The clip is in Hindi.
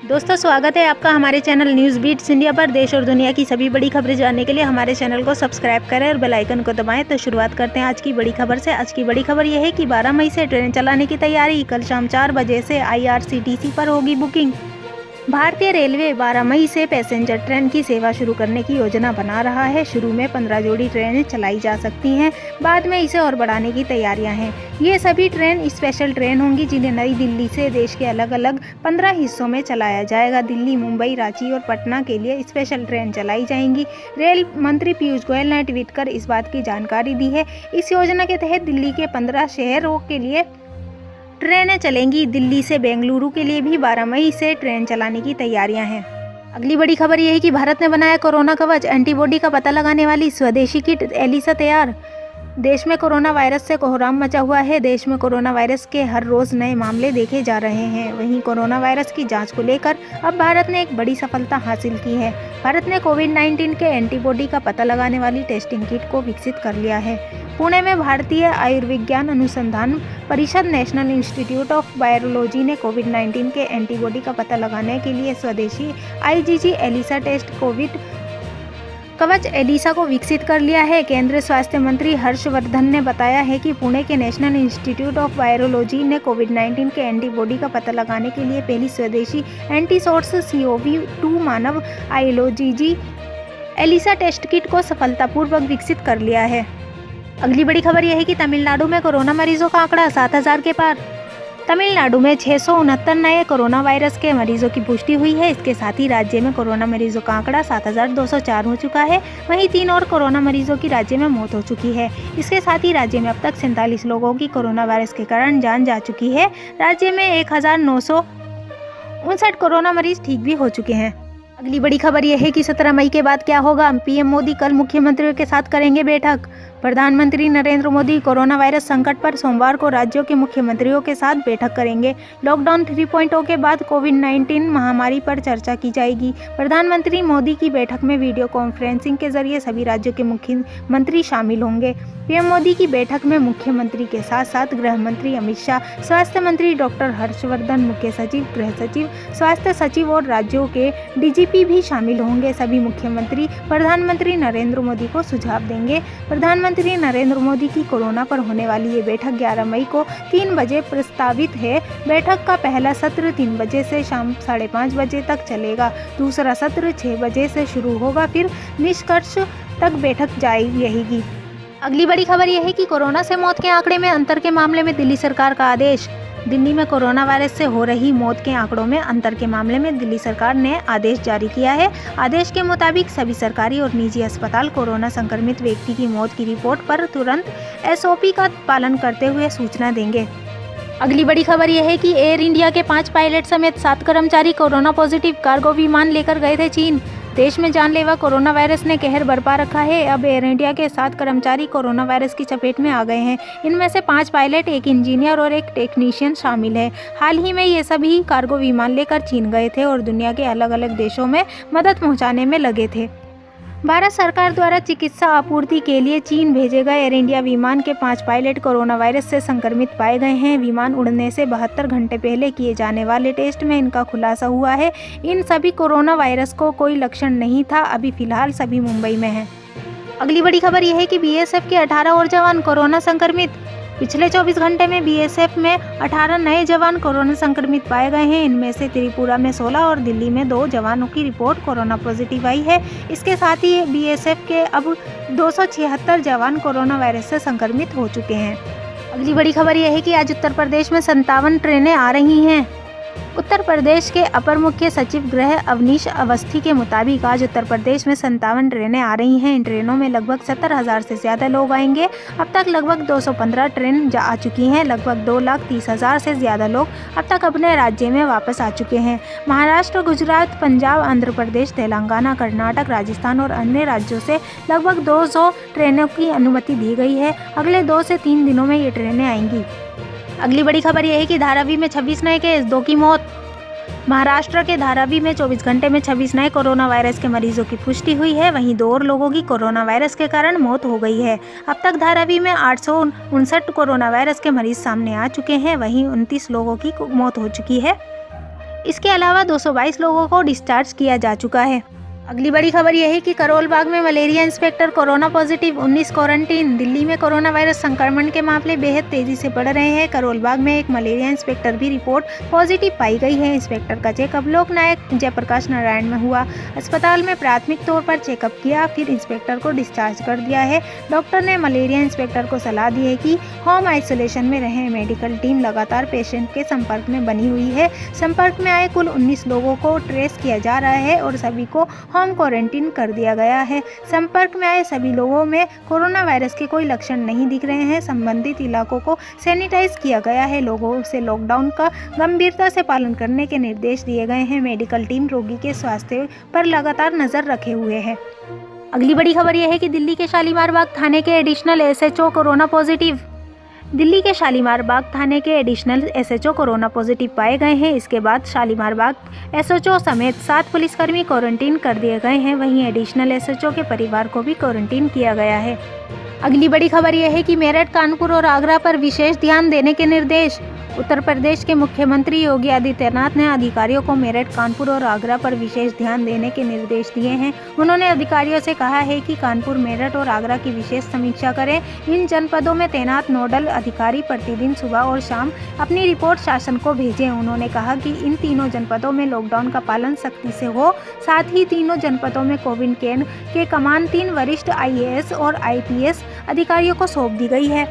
दोस्तों, स्वागत है आपका हमारे चैनल न्यूज़ बीट्स इंडिया पर। देश और दुनिया की सभी बड़ी खबरें जानने के लिए हमारे चैनल को सब्सक्राइब करें और बेल आइकन को दबाएं। तो शुरुआत करते हैं आज की बड़ी खबर से। आज की बड़ी खबर यह है कि 12 मई से ट्रेन चलाने की तैयारी। कल शाम 4 बजे से IRCTC पर होगी बुकिंग। भारतीय रेलवे 12 मई से पैसेंजर ट्रेन की सेवा शुरू करने की योजना बना रहा है। शुरू में 15 जोड़ी ट्रेनें चलाई जा सकती हैं, बाद में इसे और बढ़ाने की तैयारियां हैं। ये सभी ट्रेन स्पेशल ट्रेन होंगी जिन्हें नई दिल्ली से देश के अलग अलग 15 हिस्सों में चलाया जाएगा। दिल्ली, मुंबई, रांची और पटना के लिए स्पेशल ट्रेन चलाई जाएंगी। रेल मंत्री पीयूष गोयल ने ट्वीट कर इस बात की जानकारी दी है। इस योजना के तहत दिल्ली के 15 शहरों के लिए ट्रेनें चलेंगी। दिल्ली से बेंगलुरु के लिए भी 12 मई से ट्रेन चलाने की तैयारियां हैं। अगली बड़ी खबर यह है कि भारत ने बनाया कोरोना कवच। एंटीबॉडी का पता लगाने वाली स्वदेशी किट एलिसा तैयार। देश में कोरोना वायरस से कोहराम मचा हुआ है। देश में कोरोना वायरस के हर रोज नए मामले देखे जा रहे हैं। वहीं कोरोना वायरस की जांच को लेकर अब भारत ने एक बड़ी सफलता हासिल की है। भारत ने कोविड-19 के एंटीबॉडी का पता लगाने वाली टेस्टिंग किट को विकसित कर लिया है। पुणे में भारतीय आयुर्विज्ञान अनुसंधान परिषद नेशनल इंस्टीट्यूट ऑफ वायरोलॉजी ने कोविड-19 के एंटीबॉडी का पता लगाने के लिए स्वदेशी IgG एलिसा टेस्ट कोविड कवच एलिसा को विकसित कर लिया है। केंद्रीय स्वास्थ्य मंत्री हर्षवर्धन ने बताया है कि पुणे के नेशनल इंस्टीट्यूट ऑफ वायरोलॉजी ने कोविड-19 के एंटीबॉडी का पता लगाने के लिए पहली स्वदेशी एंटीसोर्स CoV-2 मानव IgG एलिसा टेस्ट किट को सफलतापूर्वक विकसित कर लिया है। अगली बड़ी खबर यह है कि तमिलनाडु में कोरोना मरीजों का आंकड़ा 7,000 के पार। तमिलनाडु में 669 नए कोरोना वायरस के मरीजों की पुष्टि हुई है। इसके साथ ही राज्य में कोरोना मरीजों का आंकड़ा 7,204 हो चुका है। वहीं 3 और कोरोना मरीजों की राज्य में मौत हो चुकी है। इसके साथ ही राज्य में अब तक 47 लोगों की कोरोना वायरस के कारण जान जा चुकी है। राज्य में 1,959 कोरोना मरीज ठीक भी हो चुके हैं। अगली बड़ी खबर यह है कि 17 मई के बाद क्या होगा। PM मोदी कल मुख्यमंत्रियों के साथ करेंगे बैठक। प्रधानमंत्री नरेंद्र मोदी कोरोना वायरस संकट पर सोमवार को राज्यों के मुख्यमंत्रियों के साथ बैठक करेंगे। लॉकडाउन 3.0 के बाद कोविड-19 महामारी पर चर्चा की जाएगी। प्रधानमंत्री मोदी की बैठक में वीडियो कॉन्फ्रेंसिंग के जरिए सभी राज्यों के मुख्यमंत्री शामिल होंगे। PM मोदी की बैठक में मुख्यमंत्री के साथ साथ गृह मंत्री अमित शाह, स्वास्थ्य मंत्री डॉक्टर हर्षवर्धन, मुख्य सचिव, गृह सचिव, स्वास्थ्य सचिव और राज्यों के DGP भी शामिल होंगे। सभी मुख्यमंत्री प्रधानमंत्री नरेंद्र मोदी को सुझाव देंगे। प्रधानमंत्री नरेंद्र मोदी की कोरोना पर होने वाली ये बैठक 11 मई को 3 बजे प्रस्तावित है। बैठक का पहला सत्र 3 बजे से शाम 5:30 बजे तक चलेगा। दूसरा सत्र 6 बजे से शुरू होगा, फिर निष्कर्ष तक बैठक जारी रहेगी। अगली बड़ी खबर यह है कि कोरोना से मौत के आंकड़े में अंतर के मामले में दिल्ली सरकार का आदेश। दिल्ली में कोरोना वायरस से हो रही मौत के आंकड़ों में अंतर के मामले में दिल्ली सरकार ने आदेश जारी किया है। आदेश के मुताबिक सभी सरकारी और निजी अस्पताल कोरोना संक्रमित व्यक्ति की मौत की रिपोर्ट पर तुरंत SOP का पालन करते हुए सूचना देंगे। अगली बड़ी खबर यह है कि एयर इंडिया के 5 पायलट समेत 7 कर्मचारी कोरोना पॉजिटिव कार्गो विमान लेकर गए थे चीन। देश में जानलेवा कोरोना वायरस ने कहर बरपा रखा है। अब एयर इंडिया के 7 कर्मचारी कोरोना वायरस की चपेट में आ गए हैं। इनमें से 5 पायलट, 1 इंजीनियर और 1 टेक्नीशियन शामिल है। हाल ही में ये सभी कार्गो विमान लेकर चीन गए थे और दुनिया के अलग अलग देशों में मदद पहुंचाने में लगे थे। भारत सरकार द्वारा चिकित्सा आपूर्ति के लिए चीन भेजे गए एयर इंडिया विमान के 5 पायलट कोरोना वायरस से संक्रमित पाए गए हैं। विमान उड़ने से 72 घंटे पहले किए जाने वाले टेस्ट में इनका खुलासा हुआ है। इन सभी कोरोना वायरस को कोई लक्षण नहीं था। अभी फिलहाल सभी मुंबई में हैं। अगली बड़ी खबर यह है कि BSF के 18 और जवान कोरोना संक्रमित। पिछले 24 घंटे में BSF में 18 नए जवान कोरोना संक्रमित पाए गए हैं। इनमें से त्रिपुरा में 16 और दिल्ली में 2 जवानों की रिपोर्ट कोरोना पॉजिटिव आई है। इसके साथ ही BSF के अब 276 जवान कोरोना वायरस से संक्रमित हो चुके हैं। अगली बड़ी खबर यह है कि आज उत्तर प्रदेश में 57 ट्रेनें आ रही हैं। उत्तर प्रदेश के अपर मुख्य सचिव गृह अवनीश अवस्थी के मुताबिक आज उत्तर प्रदेश में 57 ट्रेनें आ रही हैं। इन ट्रेनों में लगभग 70,000 से ज़्यादा लोग आएंगे। अब तक लगभग 215 ट्रेन आ चुकी हैं। लगभग 2,30,000 से ज़्यादा लोग अब तक अपने राज्य में वापस आ चुके हैं। महाराष्ट्र, गुजरात, पंजाब, आंध्र प्रदेश, तेलंगाना, कर्नाटक, राजस्थान और अन्य राज्यों से लगभग 200 ट्रेनों की अनुमति दी गई है। अगले 2 से 3 दिनों में ये ट्रेनें आएंगी। अगली बड़ी खबर यह है कि धारावी में 26 नए केस, 2 की मौत। महाराष्ट्र के धारावी में 24 घंटे में 26 नए कोरोना वायरस के मरीजों की पुष्टि हुई है। वहीं 2 और लोगों की कोरोना वायरस के कारण मौत हो गई है। अब तक धारावी में 859 कोरोना वायरस के मरीज सामने आ चुके हैं। वहीं 29 लोगों की मौत हो चुकी है। इसके अलावा 222 लोगों को डिस्चार्ज किया जा चुका है। अगली बड़ी खबर यह है कि करोल बाग में malaria inspector corona positive, 19 quarantine. Delhi में कोरोना वायरस संक्रमण के मामले बेहद तेजी से बढ़ रहे हैं। करोल बाग में एक मलेरिया इंस्पेक्टर भी रिपोर्ट पॉजिटिव पाई गई है। इंस्पेक्टर का चेकअप लोकनायक जयप्रकाश नारायण में हुआ। अस्पताल में प्राथमिक तौर पर चेकअप किया, फिर इंस्पेक्टर को डिस्चार्ज कर दिया है। डॉक्टर ने मलेरिया इंस्पेक्टर को सलाह दी है कि होम आइसोलेशन में रहें। मेडिकल टीम लगातार पेशेंट के संपर्क में बनी हुई है। संपर्क में आए कुल 19 लोगों को ट्रेस किया जा रहा है और सभी को होम क्वारंटीन कर दिया गया है। संपर्क में आए सभी लोगों में कोरोना वायरस के कोई लक्षण नहीं दिख रहे हैं। संबंधित इलाकों को सैनिटाइज किया गया है। लोगों से लॉकडाउन का गंभीरता से पालन करने के निर्देश दिए गए हैं। मेडिकल टीम रोगी के स्वास्थ्य पर लगातार नजर रखे हुए है। अगली बड़ी खबर यह है कि दिल्ली के शालीमार बाग थाने के additional SHO corona positive. Delhi के शालीमार बाग थाने के एडिशनल एसएचओ कोरोना पॉजिटिव पाए गए हैं। इसके बाद शालीमार बाग एसएचओ समेत 7 पुलिसकर्मी क्वारंटीन कर दिए गए हैं। वहीं एडिशनल एसएचओ के परिवार को भी क्वारंटीन किया गया है। अगली बड़ी खबर यह है कि मेरठ, कानपुर और आगरा पर विशेष ध्यान देने के निर्देश। उत्तर प्रदेश के मुख्यमंत्री योगी आदित्यनाथ ने अधिकारियों को मेरठ, कानपुर और आगरा पर विशेष ध्यान देने के निर्देश दिए हैं। उन्होंने अधिकारियों से कहा है कि कानपुर, मेरठ और आगरा की विशेष समीक्षा करें। इन जनपदों में तैनात नोडल अधिकारी प्रतिदिन सुबह और शाम अपनी रिपोर्ट शासन को भेजें। उन्होंने कहा कि इन तीनों जनपदों में लॉकडाउन का पालन सख्ती से हो। साथ ही तीनों जनपदों में कोविड केयर के कमान 3 वरिष्ठ IAS और IPS अधिकारियों को सौंप दी गई है।